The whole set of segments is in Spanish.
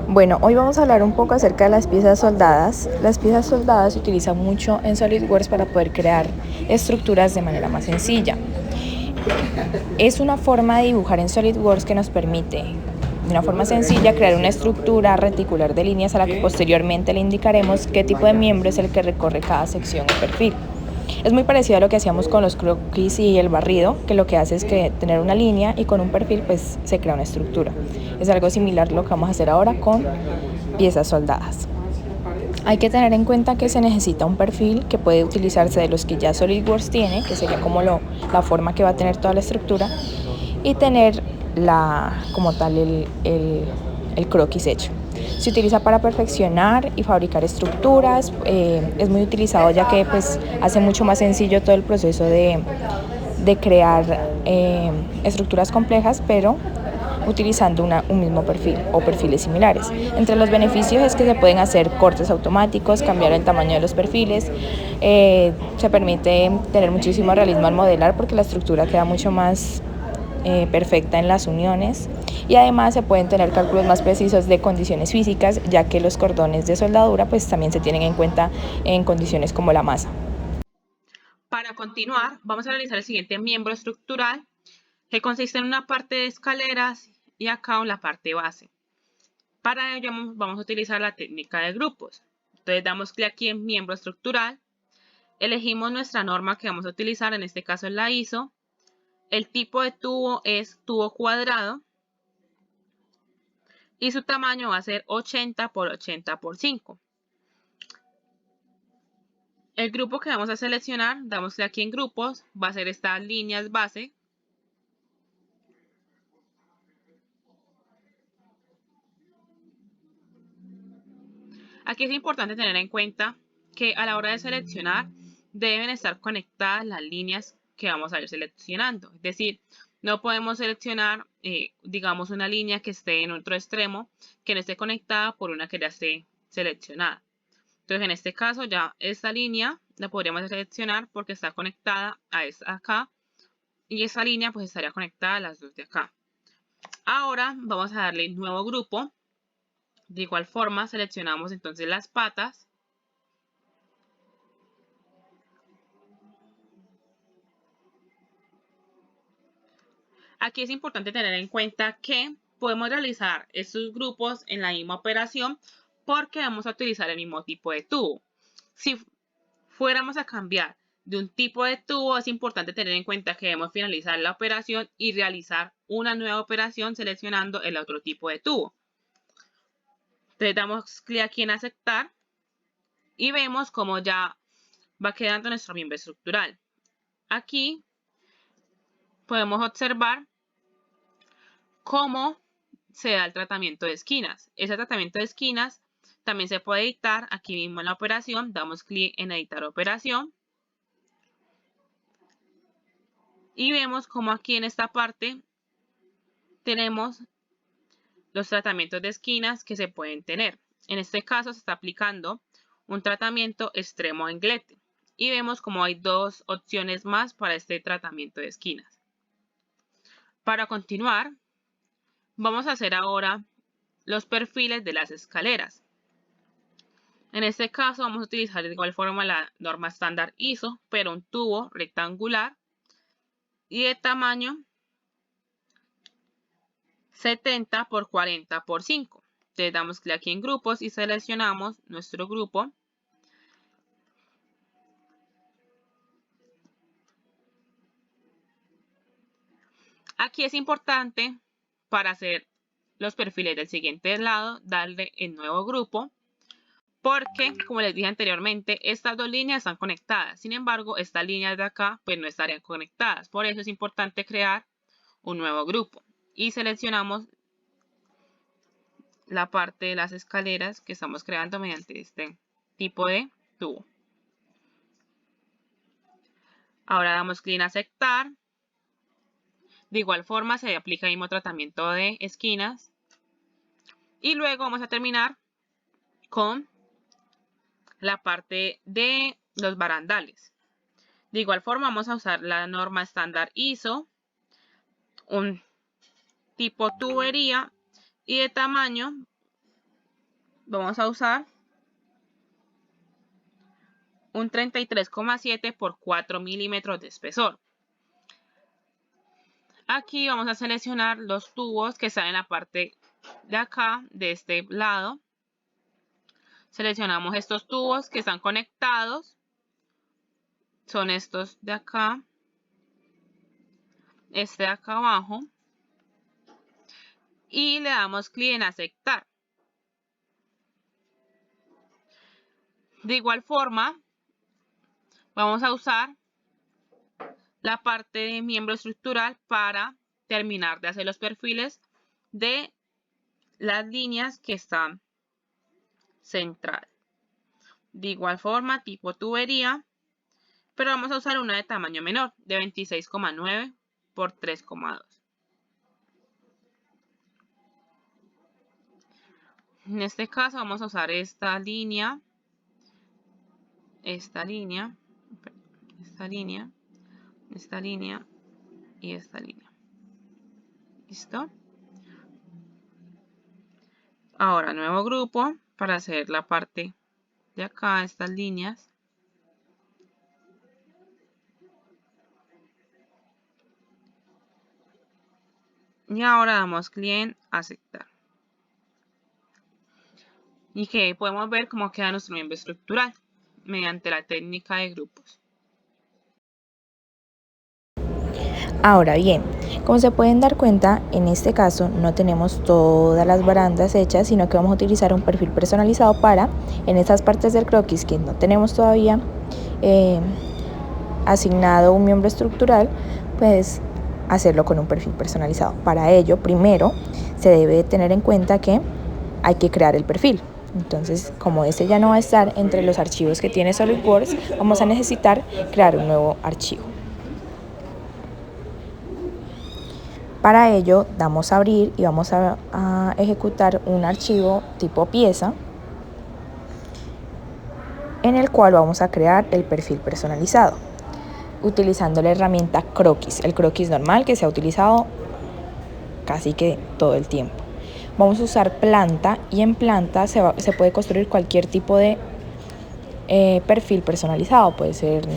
Bueno, hoy vamos a hablar un poco acerca de las piezas soldadas. Las piezas soldadas se utilizan mucho en SolidWorks para poder crear estructuras de manera más sencilla. Es una forma de dibujar en SolidWorks que nos permite, de una forma sencilla, crear una estructura reticular de líneas a la que posteriormente le indicaremos qué tipo de miembro es el que recorre cada sección o perfil. Es muy parecido a lo que hacíamos con los croquis y el barrido, que lo que hace es que tener una línea y con un perfil pues se crea una estructura. Es algo similar lo que vamos a hacer ahora con piezas soldadas. Hay que tener en cuenta que se necesita un perfil que puede utilizarse de los que ya SolidWorks tiene, que sería como la forma que va a tener toda la estructura, y tener como tal el croquis hecho. Se utiliza para perfeccionar y fabricar estructuras, es muy utilizado ya que pues, hace mucho más sencillo todo el proceso de crear estructuras complejas, pero utilizando un mismo perfil o perfiles similares. Entre los beneficios es que se pueden hacer cortes automáticos, cambiar el tamaño de los perfiles, se permite tener muchísimo realismo al modelar porque la estructura queda mucho más perfecta en las uniones, y además se pueden tener cálculos más precisos de condiciones físicas, ya que los cordones de soldadura pues también se tienen en cuenta en condiciones como la masa. Para continuar, vamos a realizar el siguiente miembro estructural, que consiste en una parte de escaleras y acá en la parte base. Para ello vamos a utilizar la técnica de grupos. Entonces damos clic aquí en miembro estructural, elegimos nuestra norma que vamos a utilizar, en este caso es la ISO. El tipo de tubo es tubo cuadrado y su tamaño va a ser 80 por 80 por 5. El grupo que vamos a seleccionar, damos clic aquí en grupos, va a ser estas líneas base. Aquí es importante tener en cuenta que a la hora de seleccionar deben estar conectadas las líneas que vamos a ir seleccionando. Es decir, no podemos seleccionar, digamos, una línea que esté en otro extremo que no esté conectada por una que ya esté seleccionada. Entonces, en este caso, ya esta línea la podríamos seleccionar porque está conectada a esta acá y esa línea pues estaría conectada a las dos de acá. Ahora vamos a darle nuevo grupo. De igual forma, seleccionamos entonces las patas. Aquí es importante tener en cuenta que podemos realizar estos grupos en la misma operación porque vamos a utilizar el mismo tipo de tubo. Si fuéramos a cambiar de un tipo de tubo, es importante tener en cuenta que debemos finalizar la operación y realizar una nueva operación seleccionando el otro tipo de tubo. Entonces damos clic aquí en aceptar y vemos cómo ya va quedando nuestro miembro estructural. Aquí podemos observar cómo se da el tratamiento de esquinas. Ese tratamiento de esquinas también se puede editar aquí mismo en la operación. Damos clic en editar operación. Y vemos como aquí en esta parte tenemos los tratamientos de esquinas que se pueden tener. En este caso se está aplicando un tratamiento extremo anglete. Y vemos como hay dos opciones más para este tratamiento de esquinas. Para continuar, vamos a hacer ahora los perfiles de las escaleras. En este caso vamos a utilizar de igual forma la norma estándar ISO, pero un tubo rectangular y de tamaño 70 por 40 por 5. Entonces damos clic aquí en grupos y seleccionamos nuestro grupo. Aquí es importante para hacer los perfiles del siguiente lado darle el nuevo grupo, porque como les dije anteriormente, estas dos líneas están conectadas. Sin embargo, estas líneas de acá pues no estarían conectadas. Por eso es importante crear un nuevo grupo y seleccionamos la parte de las escaleras que estamos creando mediante este tipo de tubo. Ahora damos clic en aceptar. De igual forma se aplica el mismo tratamiento de esquinas. Y luego vamos a terminar con la parte de los barandales. De igual forma vamos a usar la norma estándar ISO, un tipo tubería y de tamaño vamos a usar un 33,7 por 4 milímetros de espesor. Aquí vamos a seleccionar los tubos que están en la parte de acá, de este lado. Seleccionamos estos tubos que están conectados. Son estos de acá. Este de acá abajo. Y le damos clic en aceptar. De igual forma, vamos a usar la parte de miembro estructural para terminar de hacer los perfiles de las líneas que están centrales. De igual forma, tipo tubería, pero vamos a usar una de tamaño menor, de 26,9 por 3,2. En este caso vamos a usar esta línea y esta línea. ¿Listo? Ahora nuevo grupo para hacer la parte de acá, estas líneas. Y ahora damos clic en aceptar. Y que podemos ver cómo queda nuestro miembro estructural mediante la técnica de grupos. Ahora bien, como se pueden dar cuenta, en este caso no tenemos todas las barandas hechas, sino que vamos a utilizar un perfil personalizado para, en estas partes del croquis que no tenemos todavía asignado un miembro estructural, pues hacerlo con un perfil personalizado. Para ello, primero se debe tener en cuenta que hay que crear el perfil. Entonces, como este ya no va a estar entre los archivos que tiene SolidWorks, vamos a necesitar crear un nuevo archivo. Para ello, damos a abrir y vamos a ejecutar un archivo tipo pieza, en el cual vamos a crear el perfil personalizado, utilizando la herramienta croquis, el croquis normal que se ha utilizado casi que todo el tiempo. Vamos a usar planta y en planta se puede construir cualquier tipo de perfil personalizado. Puede ser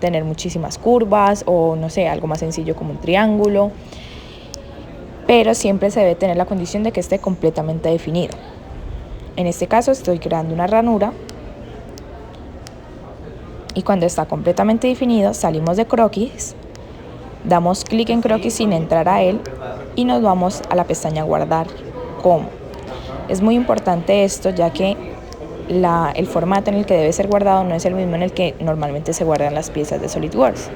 tener muchísimas curvas o no sé, algo más sencillo como un triángulo, pero siempre se debe tener la condición de que esté completamente definido. En este caso estoy creando una ranura y cuando está completamente definido salimos de croquis, damos clic en croquis sin entrar a él y nos vamos a la pestaña guardar como. Es muy importante esto, ya que el formato en el que debe ser guardado no es el mismo en el que normalmente se guardan las piezas de SolidWorks,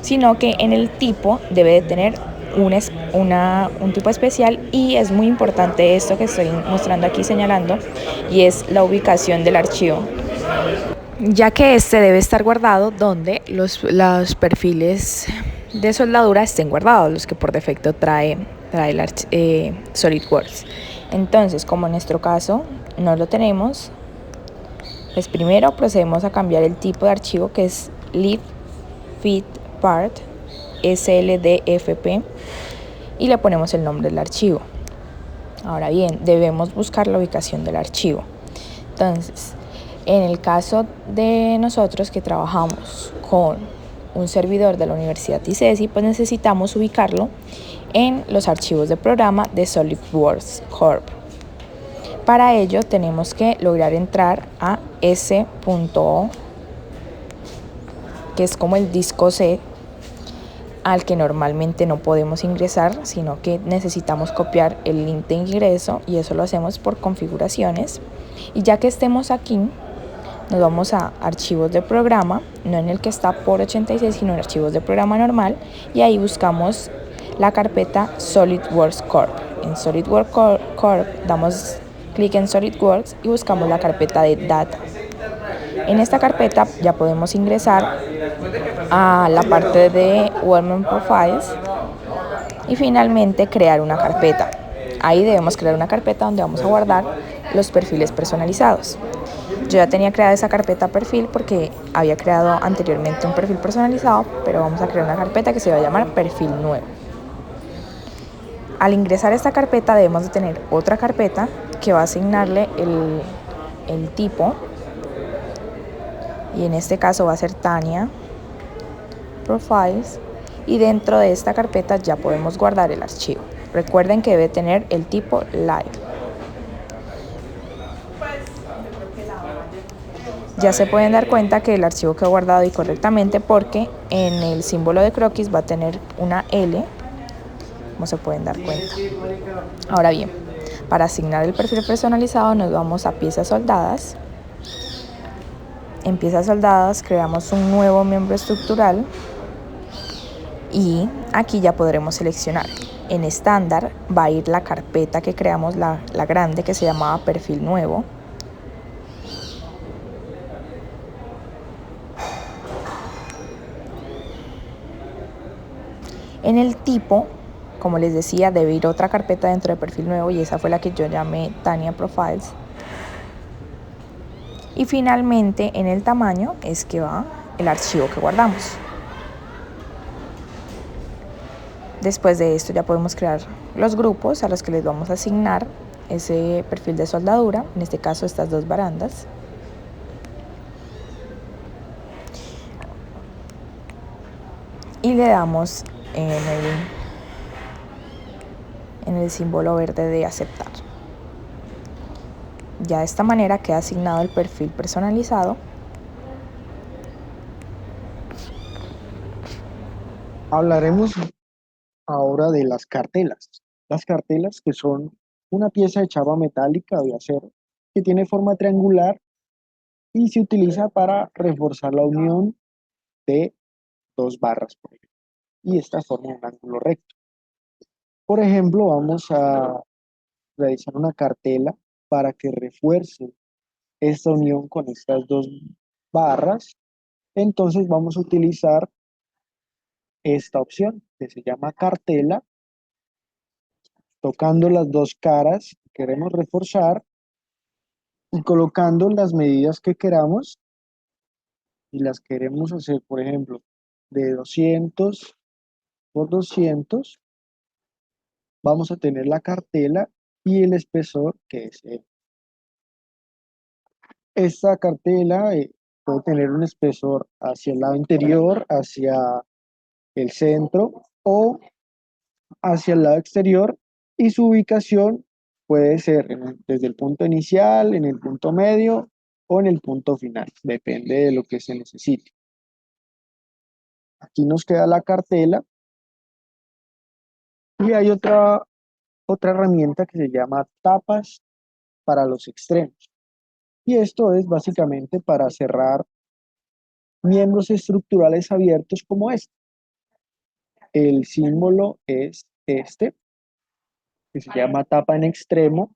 sino que en el tipo debe de tener un tipo especial, y es muy importante esto que estoy mostrando aquí señalando, y es la ubicación del archivo, ya que este debe estar guardado donde los perfiles de soldadura estén guardados, los que por defecto trae SolidWorks. Entonces, como en nuestro caso no lo tenemos, pues primero procedemos a cambiar el tipo de archivo, que es Live Fit Part SLDFP, y le ponemos el nombre del archivo. Ahora bien, debemos buscar la ubicación del archivo. Entonces, en el caso de nosotros que trabajamos con un servidor de la Universidad ICESI, pues necesitamos ubicarlo en los archivos de programa de SolidWorks Corp. Para ello tenemos que lograr entrar a S.O, que es como el disco C al que normalmente no podemos ingresar, sino que necesitamos copiar el link de ingreso, y eso lo hacemos por configuraciones. Y ya que estemos aquí, nos vamos a archivos de programa, no en el que está por 86, sino en archivos de programa normal, y ahí buscamos la carpeta SolidWorks Corp. En SolidWorks Corp damos clic en SolidWorks y buscamos la carpeta de Data. En esta carpeta ya podemos ingresar a la parte de Workman Profiles y finalmente crear una carpeta. Ahí debemos crear una carpeta donde vamos a guardar los perfiles personalizados. Yo ya tenía creada esa carpeta perfil porque había creado anteriormente un perfil personalizado, pero vamos a crear una carpeta que se va a llamar perfil nuevo. Al ingresar a esta carpeta debemos de tener otra carpeta que va a asignarle el tipo, y en este caso va a ser Tania Profiles, y dentro de esta carpeta ya podemos guardar el archivo. Recuerden que debe tener el tipo live. Ya se pueden dar cuenta que el archivo quedó guardado y correctamente, porque en el símbolo de croquis va a tener una L, como se pueden dar cuenta. Ahora bien, para asignar el perfil personalizado nos vamos a piezas soldadas. En piezas soldadas creamos un nuevo miembro estructural y aquí ya podremos seleccionar. En estándar va a ir la carpeta que creamos, la grande, que se llamaba perfil nuevo. En el tipo, como les decía, debe ir otra carpeta dentro de perfil nuevo, y esa fue la que yo llamé Tania Profiles. Y finalmente en el tamaño es que va el archivo que guardamos. Después de esto ya podemos crear los grupos a los que les vamos a asignar ese perfil de soldadura, en este caso estas dos barandas. Y le damos en el símbolo verde de aceptar. Ya de esta manera queda asignado el perfil personalizado. Hablaremos ahora de las cartelas. Las cartelas, que son una pieza de chapa metálica de acero que tiene forma triangular y se utiliza para reforzar la unión de dos barras, por ejemplo, y esta forma un ángulo recto. Por ejemplo, vamos a realizar una cartela para que refuerce esta unión con estas dos barras. Entonces vamos a utilizar esta opción que se llama cartela, tocando las dos caras que queremos reforzar y colocando las medidas que queramos, y las queremos hacer, por ejemplo, de 200 por 200, vamos a tener la cartela y el espesor que es esta cartela puede tener un espesor hacia el lado interior, hacia el centro o hacia el lado exterior, y su ubicación puede ser desde el punto inicial, en el punto medio o en el punto final, depende de lo que se necesite. Aquí nos queda la cartela y hay otra herramienta que se llama tapas para los extremos. Y esto es básicamente para cerrar miembros estructurales abiertos como este. El símbolo es este, que se llama tapa en extremo,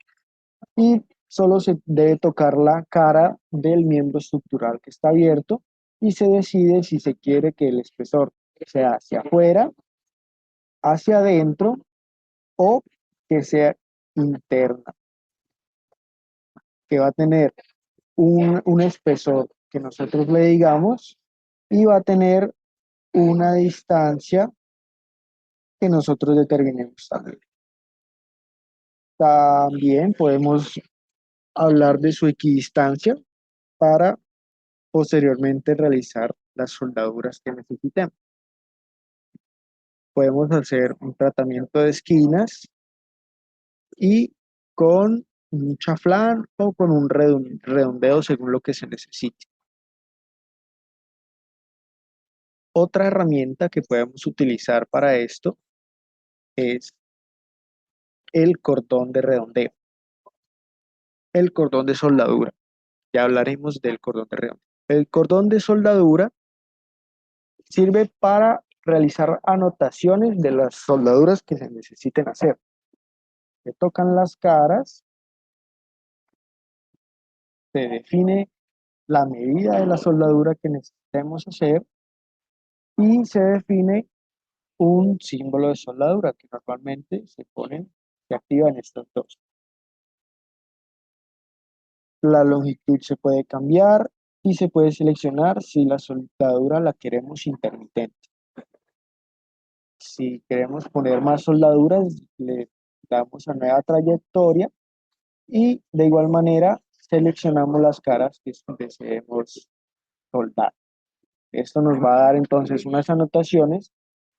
y solo se debe tocar la cara del miembro estructural que está abierto y se decide si se quiere que el espesor sea hacia afuera, hacia adentro o que sea interna, que va a tener un espesor que nosotros le digamos y va a tener una distancia que nosotros determinemos también. También podemos hablar de su equidistancia para posteriormente realizar las soldaduras que necesitemos. Podemos hacer un tratamiento de esquinas y con un chaflán o con un redondeo según lo que se necesite. Otra herramienta que podemos utilizar para esto es el cordón de redondeo, el cordón de soldadura. Ya hablaremos del cordón de redondeo. El cordón de soldadura sirve para realizar anotaciones de las soldaduras que se necesiten hacer. Se tocan las caras, se define la medida de la soldadura que necesitemos hacer y se define un símbolo de soldadura que normalmente se activa en estos dos. La longitud se puede cambiar y se puede seleccionar si la soldadura la queremos intermitente. Si queremos poner más soldaduras, le damos a nueva trayectoria y de igual manera seleccionamos las caras que deseemos soldar. Esto nos va a dar entonces unas anotaciones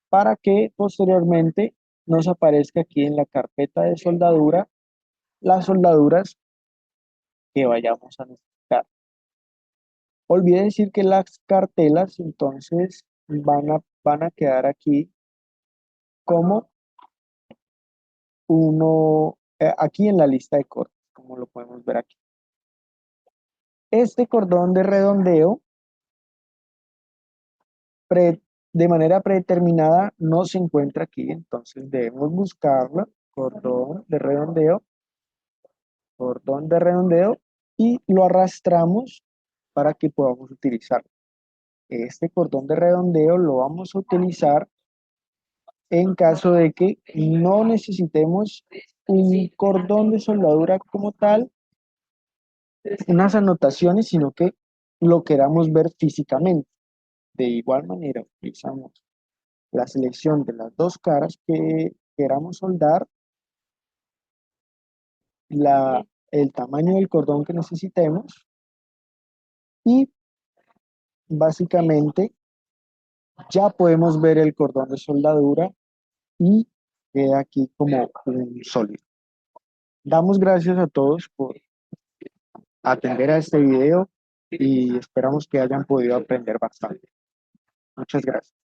para que posteriormente nos aparezca aquí en la carpeta de soldadura las soldaduras que vayamos a necesitar. Olvidé decir que las cartelas entonces van a quedar aquí como aquí en la lista de cortes, como lo podemos ver aquí. Este cordón de redondeo de manera predeterminada no se encuentra aquí, entonces debemos buscarlo, cordón de redondeo, y lo arrastramos para que podamos utilizarlo. Este cordón de redondeo lo vamos a utilizar en caso de que no necesitemos un cordón de soldadura como tal, unas anotaciones, sino que lo queramos ver físicamente. De igual manera, utilizamos la selección de las dos caras que queramos soldar, el tamaño del cordón que necesitemos y básicamente ya podemos ver el cordón de soldadura y queda aquí como un sólido. Damos gracias a todos por atender a este video y esperamos que hayan podido aprender bastante. Muchas gracias.